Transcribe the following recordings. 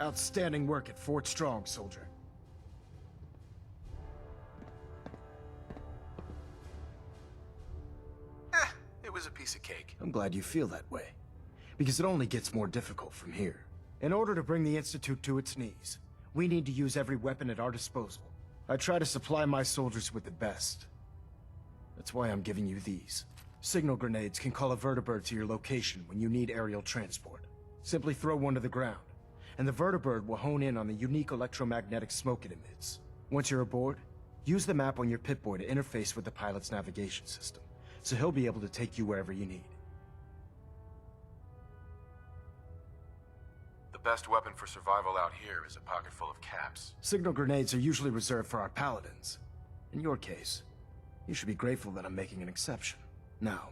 Outstanding work at Fort Strong, soldier. It was a piece of cake. I'm glad you feel that way, because it only gets more difficult from here. In order to bring the Institute to its knees, we need to use every weapon at our disposal. I try to supply my soldiers with the best. That's why I'm giving you these. Signal grenades can call a vertibird to your location when you need aerial transport. Simply throw one to the ground, and the vertibird will hone in on the unique electromagnetic smoke it emits. Once you're aboard, use the map on your Pip-Boy to interface with the pilot's navigation system, so he'll be able to take you wherever you need. The best weapon for survival out here is a pocket full of caps. Signal grenades are usually reserved for our paladins. In your case, you should be grateful that I'm making an exception. Now,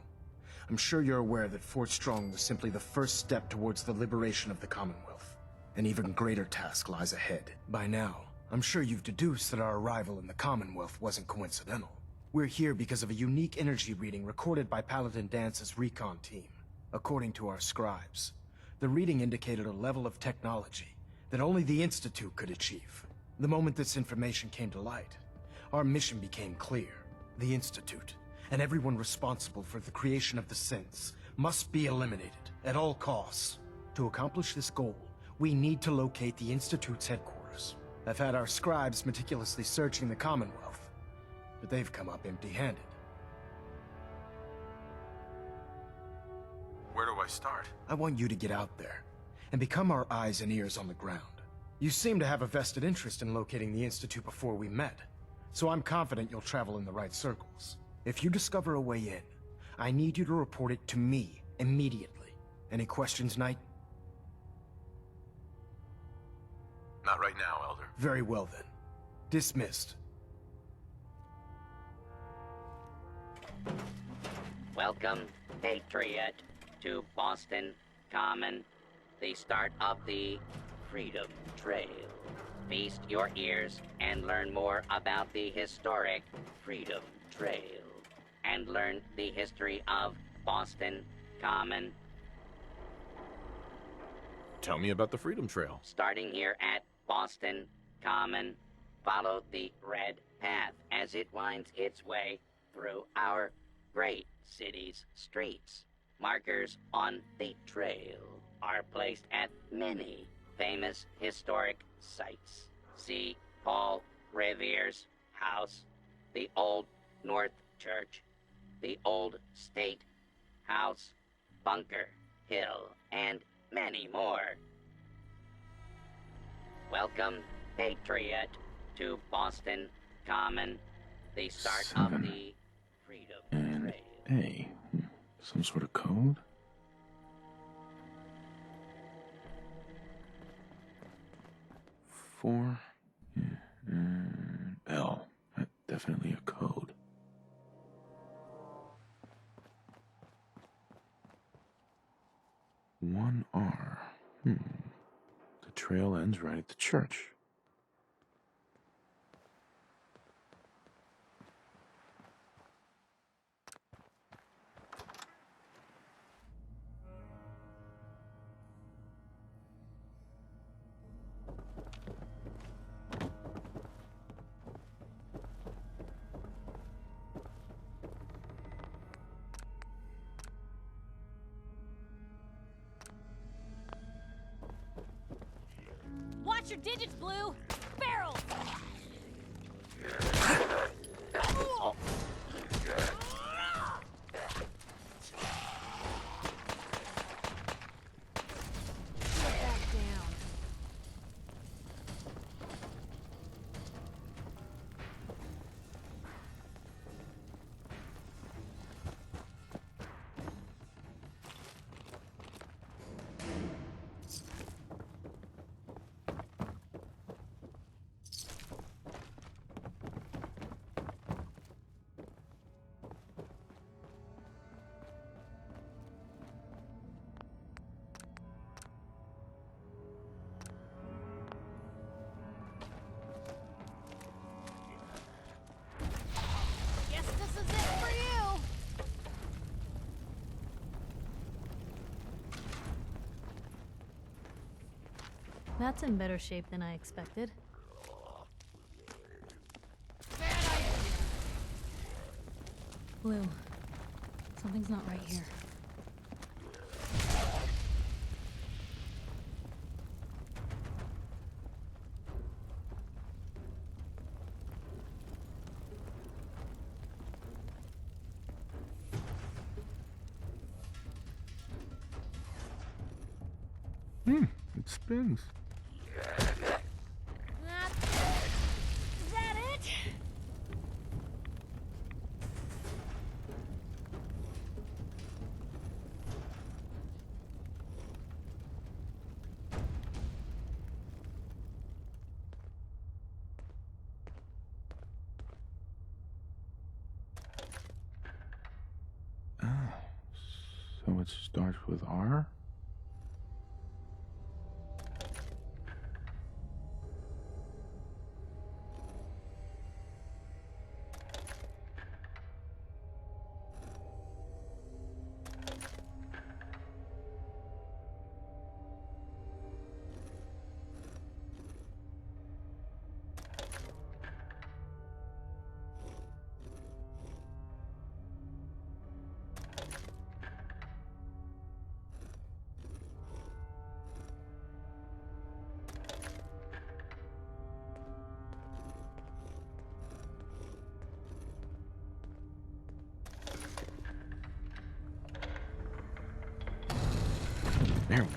I'm sure you're aware that Fort Strong was simply the first step towards the liberation of the Commonwealth. An even greater task lies ahead. By now, I'm sure you've deduced that our arrival in the Commonwealth wasn't coincidental. We're here because of a unique energy reading recorded by Paladin Dance's recon team. According to our scribes, the reading indicated a level of technology that only the Institute could achieve. The moment this information came to light, our mission became clear. The Institute, and everyone responsible for the creation of the synths, must be eliminated at all costs. To accomplish this goal, we need to locate the Institute's headquarters. I've had our scribes meticulously searching the Commonwealth, but they've come up empty-handed. Where do I start? I want you to get out there and become our eyes and ears on the ground. You seem to have a vested interest in locating the Institute before we met, so I'm confident you'll travel in the right circles. If you discover a way in, I need you to report it to me immediately. Any questions, Knight? Not right now, Elder. Very well then. Dismissed. Welcome, Patriot, to Boston Common, the start of the Freedom Trail. Feast your ears and learn more about the historic Freedom Trail, and learn the history of Boston Common. Tell me about the Freedom Trail. Starting here at Boston Common, follow the red path as it winds its way through our great city's streets. Markers on the trail are placed at many famous historic sites. See Paul Revere's house, the Old North Church, the Old State House, Bunker Hill, and many more. Welcome, Patriot, to Boston Common, the start of the Freedom Trail. A. Some sort of code? Four. L. Definitely a code. One R. The trail ends right at the church. Watch your digits, Blue! Barrel! Get back down. That's in better shape than I expected. Blue, something's not right here. It spins. Is that it? So it starts with R? There we go.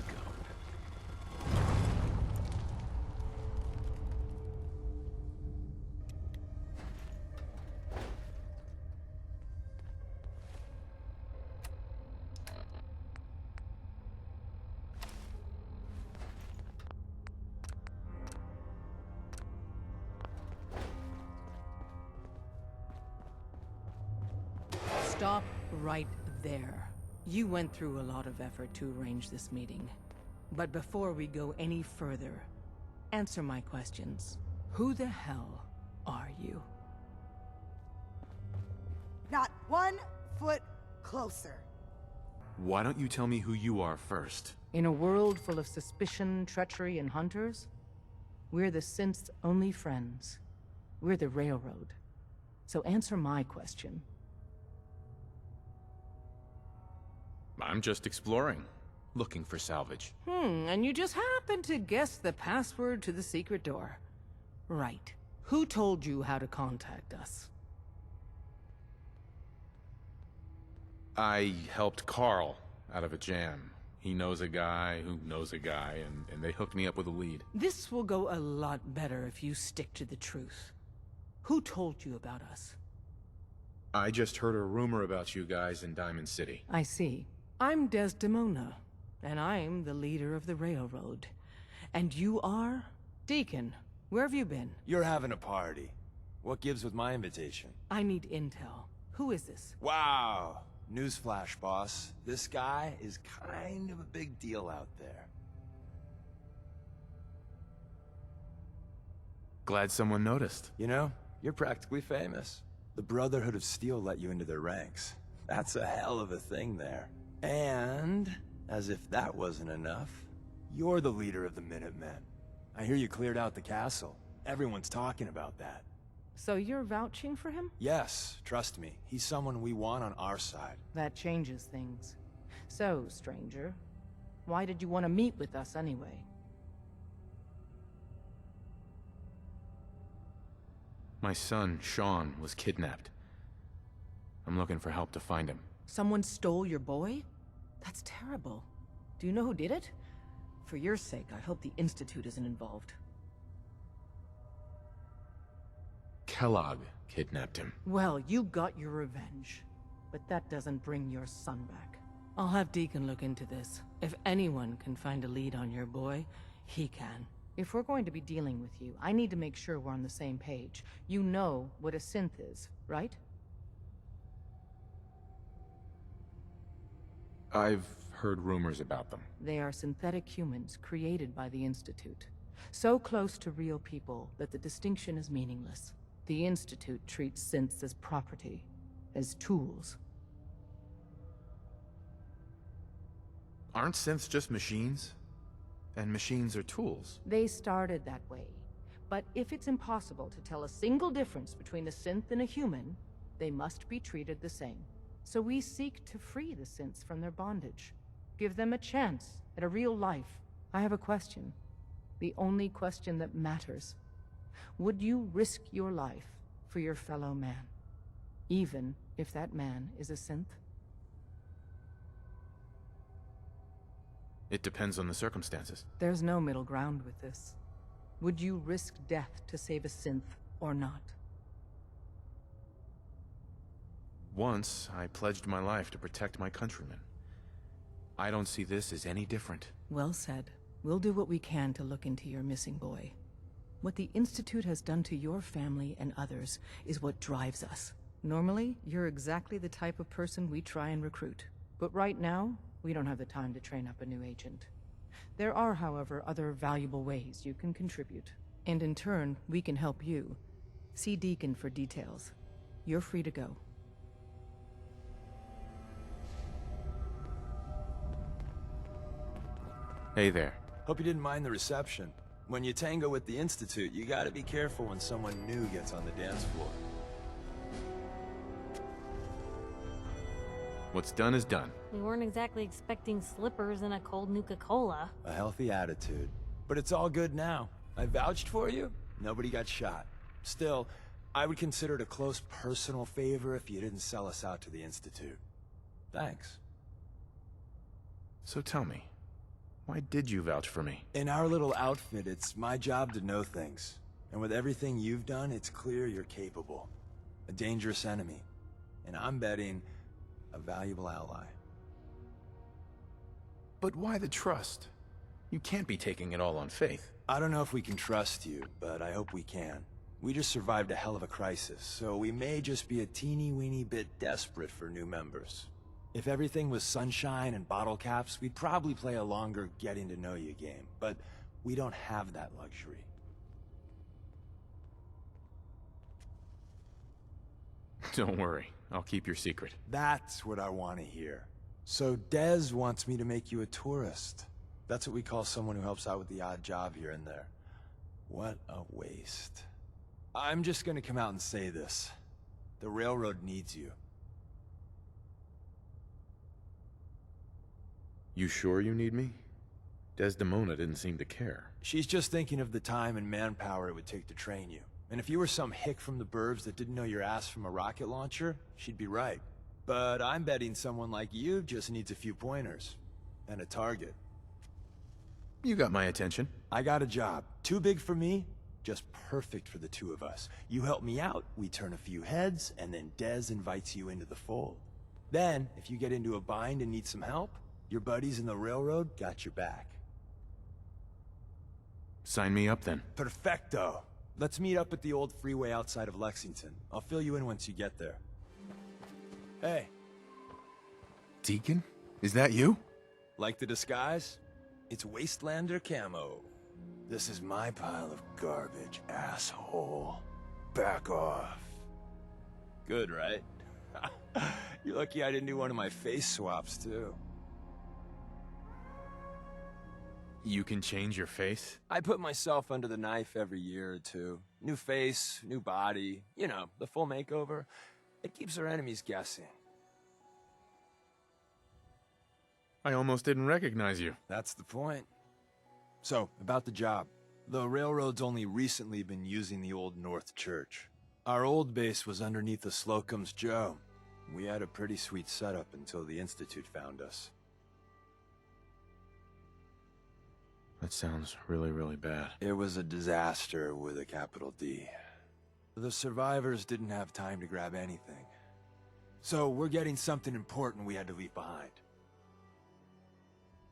Stop right there. You went through a lot of effort to arrange this meeting. But before we go any further, answer my questions. Who the hell are you? Not 1 foot closer. Why don't you tell me who you are first? In a world full of suspicion, treachery, and hunters, we're the synth's only friends. We're the Railroad. So answer my question. I'm just exploring, looking for salvage. And you just happened to guess the password to the secret door. Right. Who told you how to contact us? I helped Carl out of a jam. He knows a guy who knows a guy, and they hooked me up with a lead. This will go a lot better if you stick to the truth. Who told you about us? I just heard a rumor about you guys in Diamond City. I see. I'm Desdemona, and I'm the leader of the Railroad. And you are? Deacon, where have you been? You're having a party. What gives with my invitation? I need intel. Who is this? Wow. Newsflash, boss. This guy is kind of a big deal out there. Glad someone noticed. You know, you're practically famous. The Brotherhood of Steel let you into their ranks. That's a hell of a thing there. And, as if that wasn't enough, you're the leader of the Minutemen. I hear you cleared out the castle. Everyone's talking about that. So you're vouching for him? Yes, trust me. He's someone we want on our side. That changes things. So, stranger, why did you want to meet with us anyway? My son, Sean, was kidnapped. I'm looking for help to find him. Someone stole your boy? That's terrible. Do you know who did it? For your sake, I hope the Institute isn't involved. Kellogg kidnapped him. Well, you got your revenge. But that doesn't bring your son back. I'll have Deacon look into this. If anyone can find a lead on your boy, he can. If we're going to be dealing with you, I need to make sure we're on the same page. You know what a synth is, right? I've heard rumors about them. They are synthetic humans created by the Institute. So close to real people that the distinction is meaningless. The Institute treats synths as property, as tools. Aren't synths just machines? And machines are tools. They started that way. But if it's impossible to tell a single difference between a synth and a human, they must be treated the same. So we seek to free the synths from their bondage. Give them a chance at a real life. I have a question. The only question that matters. Would you risk your life for your fellow man? Even if that man is a synth? It depends on the circumstances. There's no middle ground with this. Would you risk death to save a synth or not? Once, I pledged my life to protect my countrymen. I don't see this as any different. Well said. We'll do what we can to look into your missing boy. What the Institute has done to your family and others is what drives us. Normally, you're exactly the type of person we try and recruit. But right now, we don't have the time to train up a new agent. There are, however, other valuable ways you can contribute. And in turn, we can help you. See Deacon for details. You're free to go. Hey there. Hope you didn't mind the reception. When you tango with the Institute, you gotta be careful when someone new gets on the dance floor. What's done is done. We weren't exactly expecting slippers and a cold Nuka-Cola. A healthy attitude. But it's all good now. I vouched for you. Nobody got shot. Still, I would consider it a close personal favor if you didn't sell us out to the Institute. Thanks. So tell me, why did you vouch for me? In our little outfit, it's my job to know things. And with everything you've done, it's clear you're capable. A dangerous enemy. And I'm betting a valuable ally. But why the trust? You can't be taking it all on faith. I don't know if we can trust you, but I hope we can. We just survived a hell of a crisis, so we may just be a teeny-weeny bit desperate for new members. If everything was sunshine and bottle caps, we'd probably play a longer getting-to-know-you game, but we don't have that luxury. Don't worry, I'll keep your secret. That's what I want to hear. So Dez wants me to make you a tourist. That's what we call someone who helps out with the odd job here and there. What a waste. I'm just gonna come out and say this. The railroad needs you. You sure you need me? Desdemona didn't seem to care. She's just thinking of the time and manpower it would take to train you. And if you were some hick from the burbs that didn't know your ass from a rocket launcher, she'd be right. But I'm betting someone like you just needs a few pointers. And a target. You got my attention. I got a job. Too big for me, just perfect for the two of us. You help me out, we turn a few heads, and then Dez invites you into the fold. Then, if you get into a bind and need some help, your buddies in the railroad got your back. Sign me up then. Perfecto. Let's meet up at the old freeway outside of Lexington. I'll fill you in once you get there. Hey. Deacon? Is that you? Like the disguise? It's Wastelander camo. This is my pile of garbage, asshole. Back off. Good, right? You're lucky I didn't do one of my face swaps, too. You can change your face? I put myself under the knife every year or two. New face, new body, you know, the full makeover. It keeps our enemies guessing. I almost didn't recognize you. That's the point. So, about the job. The railroad's only recently been using the Old North Church. Our old base was underneath the Slocum's Joe. We had a pretty sweet setup until the Institute found us. That sounds really, really bad. It was a disaster with a capital D. The survivors didn't have time to grab anything. So we're getting something important we had to leave behind.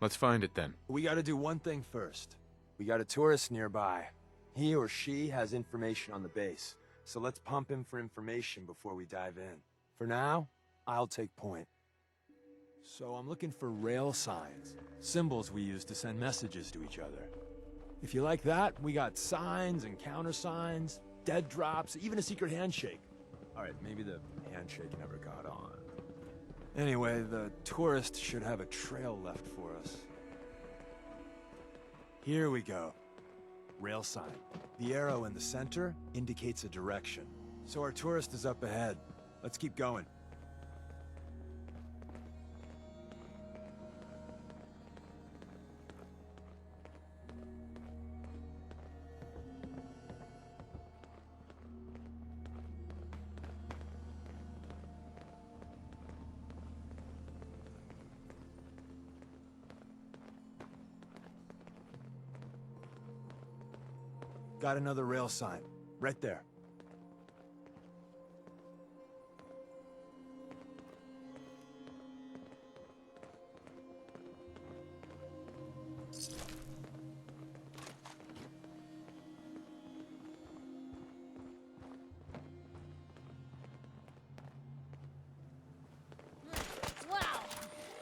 Let's find it then. We gotta do one thing first. We got a tourist nearby. He or she has information on the base, so let's pump him for information before we dive in. For now, I'll take point. So I'm looking for rail signs, symbols we use to send messages to each other. If you like that, we got signs and countersigns, dead drops, even a secret handshake. All right, maybe the handshake never got on. Anyway, the tourist should have a trail left for us. Here we go. Rail sign. The arrow in the center indicates a direction. So our tourist is up ahead. Let's keep going. Got another rail sign. Right there. Wow,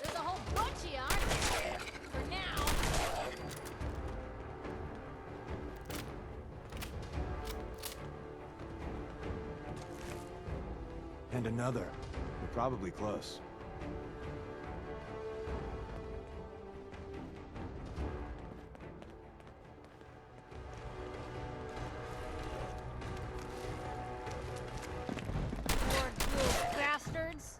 there's a whole bunch of you, aren't there? For now. And another. We're probably close. More good bastards.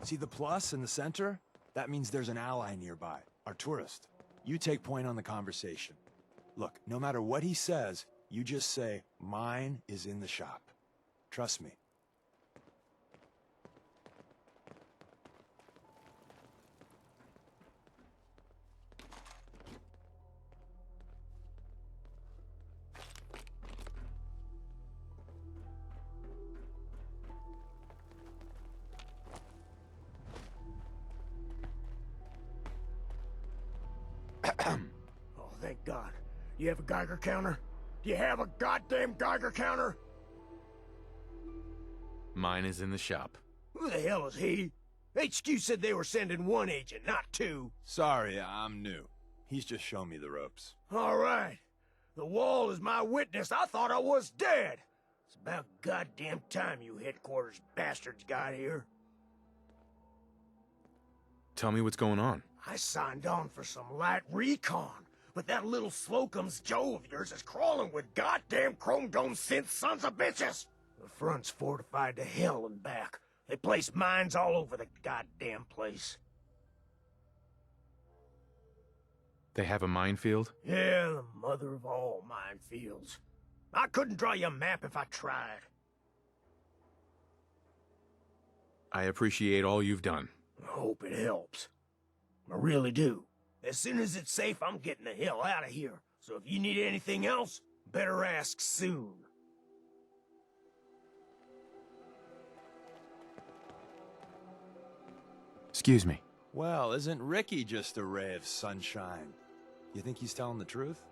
See the plus in the center? That means there's an ally nearby, our tourist. You take point on the conversation. Look, no matter what he says, you just say, "Mine is in the shop." Trust me. Oh, thank God. You have a Geiger counter? Do you have a goddamn Geiger counter? Mine is in the shop. Who the hell is he? HQ said they were sending one agent, not two. Sorry, I'm new. He's just showing me the ropes. All right. The wall is my witness. I thought I was dead. It's about goddamn time you headquarters bastards got here. Tell me what's going on. I signed on for some light recon, but that little Slocum's Joe of yours is crawling with goddamn chrome dome synth sons of bitches. The front's fortified to hell and back. They placed mines all over the goddamn place. They have a minefield? Yeah, the mother of all minefields. I couldn't draw you a map if I tried. I appreciate all you've done. I hope it helps. I really do. As soon as it's safe, I'm getting the hell out of here. So if you need anything else, better ask soon. Excuse me. Well, isn't Ricky just a ray of sunshine? You think he's telling the truth?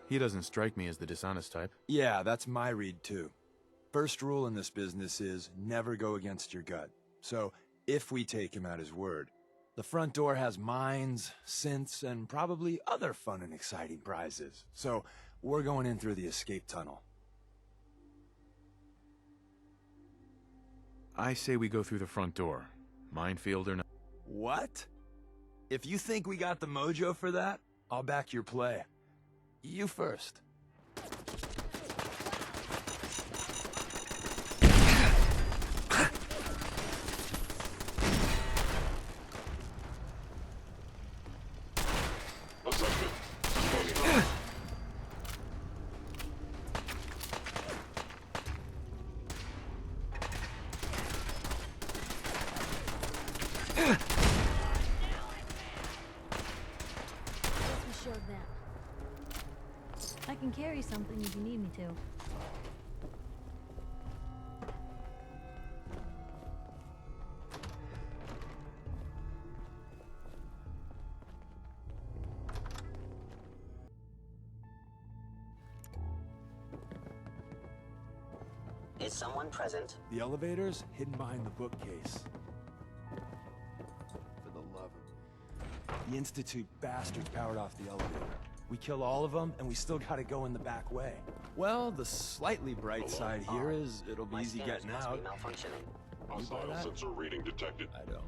He doesn't strike me as the dishonest type. Yeah, that's my read too. First rule in this business is never go against your gut. So, if we take him at his word, the front door has mines, synths, and probably other fun and exciting prizes. So, we're going in through the escape tunnel. I say we go through the front door. Minefield or not. What? If you think we got the mojo for that, I'll back your play. You first. I can carry something if you need me to. Is someone present? The elevator's hidden behind the bookcase. For the love of... The Institute bastards powered off the elevator. We kill all of them, and we still gotta go in the back way. Well, the slightly bright side here is it'll be easy getting out. Be malfunctioning. Hostile sensor reading detected. I don't.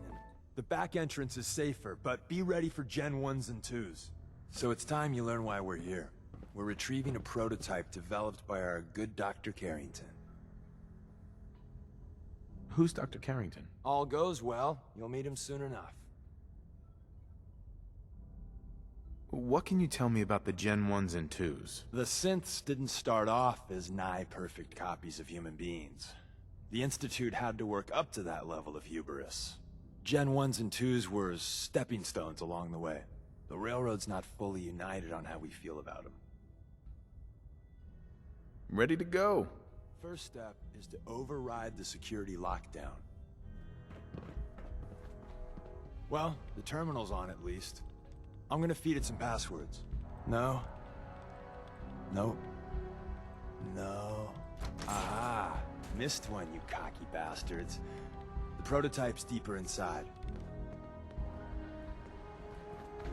And the back entrance is safer, but be ready for Gen 1s and 2s. So it's time you learn why we're here. We're retrieving a prototype developed by our good Dr. Carrington. Who's Dr. Carrington? All goes well, you'll meet him soon enough. What can you tell me about the Gen 1s and 2s? The synths didn't start off as nigh-perfect copies of human beings. The Institute had to work up to that level of hubris. Gen 1s and 2s were stepping stones along the way. The Railroad's not fully united on how we feel about them. Ready to go. First step is to override the security lockdown. Well, the terminal's on at least. I'm gonna feed it some passwords. No. Nope. No. Ah, missed one, you cocky bastards. The prototype's deeper inside.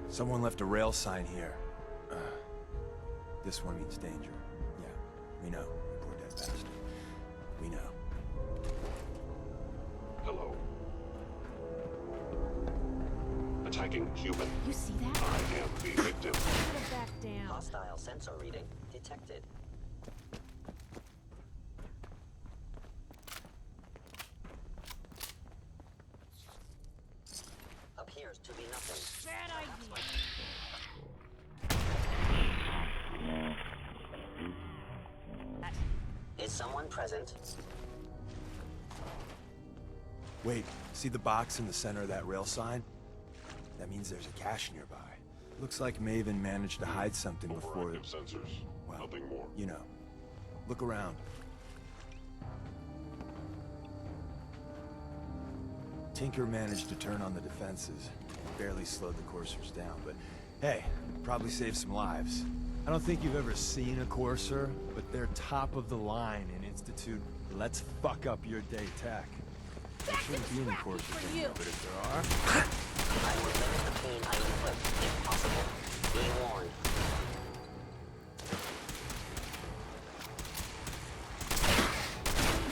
Someone left a rail sign here. This one means danger. Yeah, we know. Poor dead bastard. We know. Hello. Attacking human. You see that? I am the victim. Put it back down. Hostile sensor reading detected. Appears to be nothing. Bad idea. Is someone present? Wait, see the box in the center of that rail sign? That means there's a cache nearby. Looks like Maven managed to hide something before... Overactive sensors. Well, nothing more. you know. Look around. Tinker managed to turn on the defenses. Barely slowed the coursers down, but hey, probably saved some lives. I don't think you've ever seen a courser, but they're top of the line in Institute let's fuck up your day tech. There shouldn't be any coursers in there, but if there are... I will limit the pain I inflict, if possible. Be warned.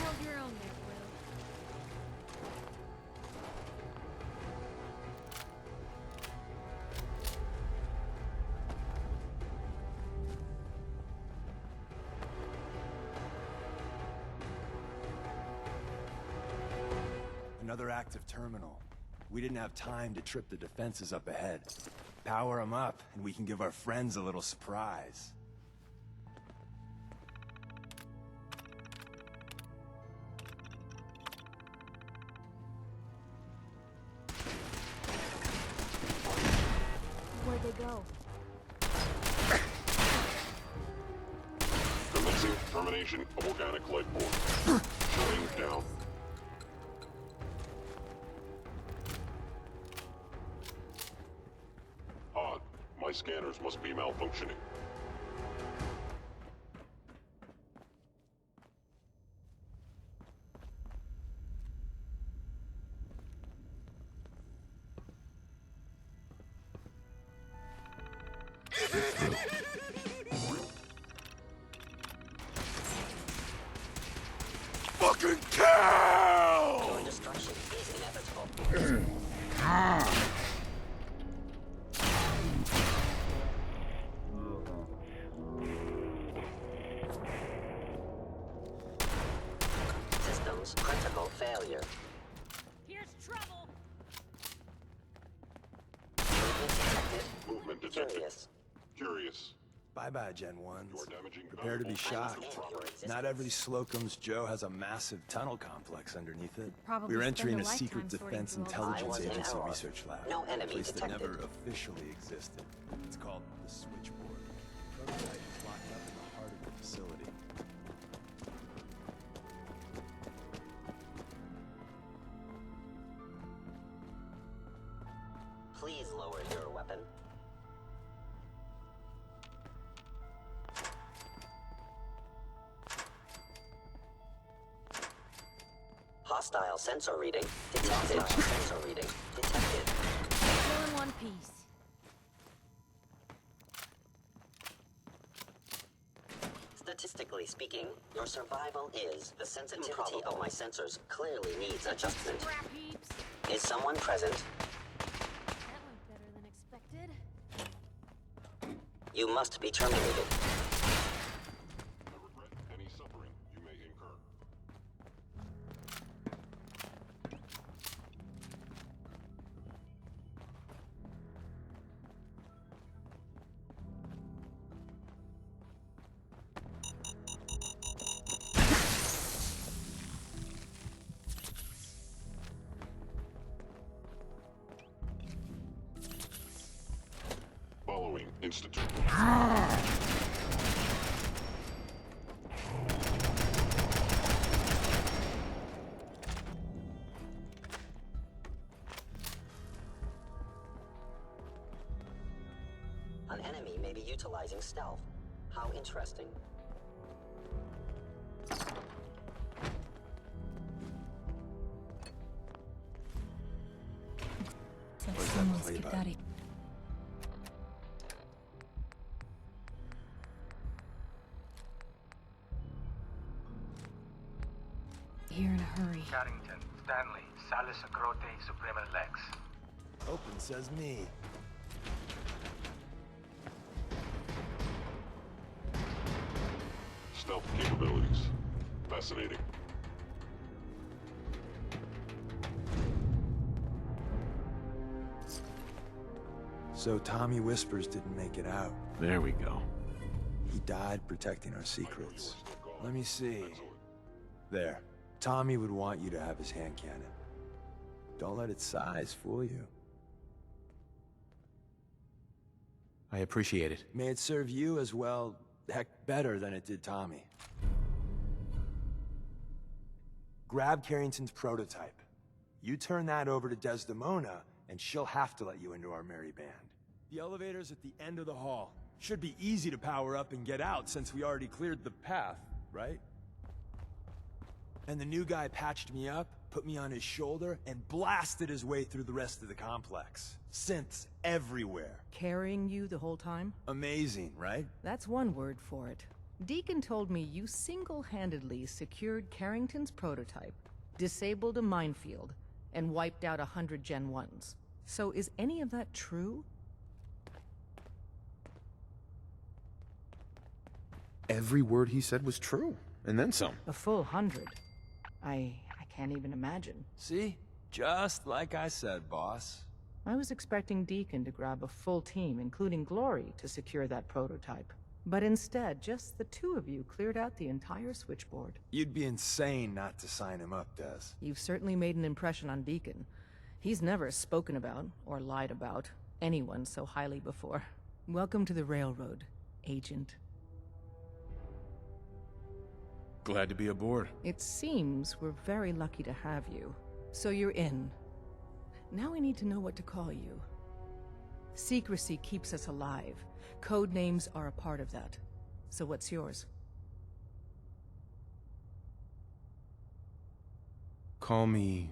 Hold your own there, Will. Another active terminal. We didn't have time to trip the defenses up ahead. Power them up, and we can give our friends a little surprise. Where'd they go? Commencing termination of organic life form. Shutting down. Odd. My scanners must be malfunctioning. Fucking kill! Your destruction is inevitable. Systems critical failure. Here's trouble. Movement detected. Movement detected. Curious. Curious. Bye-bye, Gen 1s. You are damaging Prepare to be valuable shocked. Understand your existence. Not every Slocum's Joe has a massive tunnel complex underneath it. Probably We're spend entering a a secret lifetime sorting defense through all the intelligence I was in agency error. research lab. No a enemy place that detected. never officially existed. It's called the Switchboard. Prototype is locked up in the heart of the facility. Please lower your weapon. Hostile sensor reading detected. Sensor reading detected. All in one piece. Statistically speaking, your survival is. The sensitivity of my sensors clearly needs adjustment. Crap heaps. Is someone present? That went better than expected. You must be terminated. I regret any suffering you may incur. Following Institute. An enemy may be utilizing stealth. How interesting. Where's that play button? Here in a hurry. Carrington, Stanley, Salis Acrote, Suprema Lex. Open says me. Stealth capabilities. Fascinating. So Tommy Whispers didn't make it out. There we go. He died protecting our secrets. Let me see. There. Tommy would want you to have his hand cannon. Don't let its size fool you. I appreciate it. May it serve you as well, heck, better than it did Tommy. Grab Carrington's prototype. You turn that over to Desdemona, and she'll have to let you into our merry band. The elevator's at the end of the hall. Should be easy to power up and get out since we already cleared the path, right? And the new guy patched me up, put me on his shoulder, and blasted his way through the rest of the complex. Synths everywhere. Carrying you the whole time? Amazing, right? That's one word for it. Deacon told me you single-handedly secured Carrington's prototype, disabled a minefield, and wiped out 100 Gen 1s. So is any of that true? Every word he said was true, and then some. A full 100. I can't even imagine. See? Just like I said, boss. I was expecting Deacon to grab a full team, including Glory, to secure that prototype. But instead, just the two of you cleared out the entire switchboard. You'd be insane not to sign him up, Des. You've certainly made an impression on Deacon. He's never spoken about, or lied about, anyone so highly before. Welcome to the Railroad, Agent. Glad to be aboard. It seems we're very lucky to have you. So you're in. Now we need to know what to call you. Secrecy keeps us alive. Code names are a part of that. So what's yours? Call me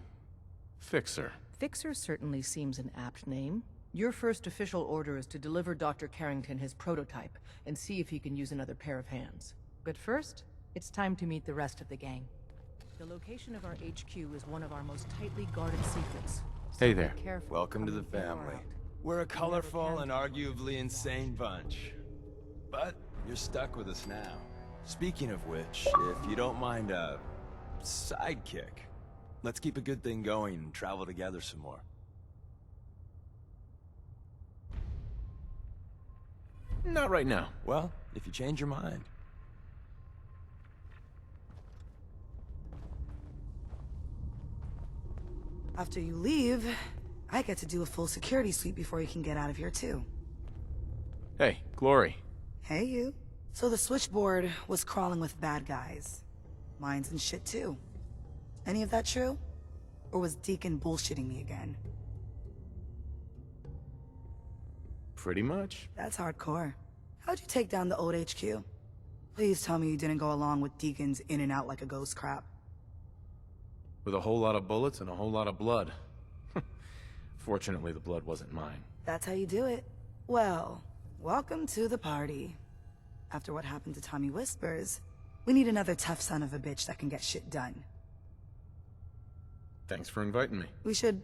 Fixer. Fixer certainly seems an apt name. Your first official order is to deliver Dr. Carrington his prototype and see if he can use another pair of hands. But first, it's time to meet the rest of the gang. The location of our HQ is one of our most tightly guarded secrets. Hey there. Be careful Welcome to the coming in or family. out. We're a colorful and arguably insane bunch. But you're stuck with us now. Speaking of which, if you don't mind a sidekick, let's keep a good thing going and travel together some more. Not right now. Well, if you change your mind. After you leave, I get to do a full security sweep before you can get out of here too. Hey, Glory. Hey you. So the switchboard was crawling with bad guys. Mines and shit too. Any of that true? Or was Deacon bullshitting me again? Pretty much. That's hardcore. How'd you take down the old HQ? Please tell me you didn't go along with Deacon's in and out like a ghost crap. with a whole lot of bullets and a whole lot of blood. Fortunately, the blood wasn't mine. That's how you do it. Well, welcome to the party. After what happened to Tommy Whispers, we need another tough son of a bitch that can get shit done. Thanks for inviting me. We should,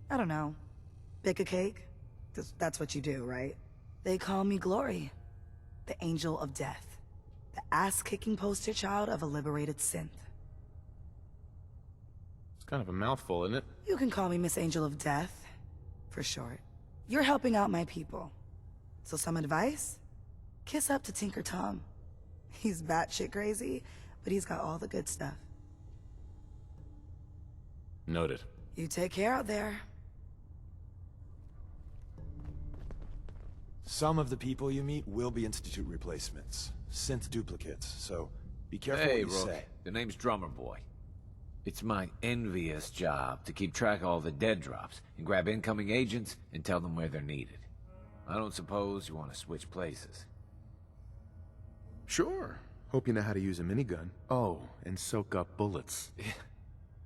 I don't know, bake a cake? 'Cause that's what you do, right? They call me Glory, the Angel of Death, the ass-kicking poster child of a liberated synth. It's kind of a mouthful, isn't it? You can call me Miss Angel of Death, for short. You're helping out my people. So some advice? Kiss up to Tinker Tom. He's batshit crazy, but he's got all the good stuff. Noted. You take care out there. Some of the people you meet will be Institute replacements, synth duplicates, so be careful Hey, what you Rook. say. The name's Drummer Boy. It's my envious job to keep track of all the dead drops and grab incoming agents and tell them where they're needed. I don't suppose you want to switch places. Sure. Hope you know how to use a minigun. Oh, and soak up bullets.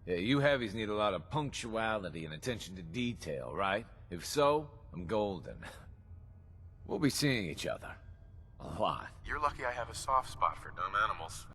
Yeah, you heavies need a lot of punctuality and attention to detail, right? If so, I'm golden. We'll be seeing each other. A lot. You're lucky I have a soft spot for dumb animals.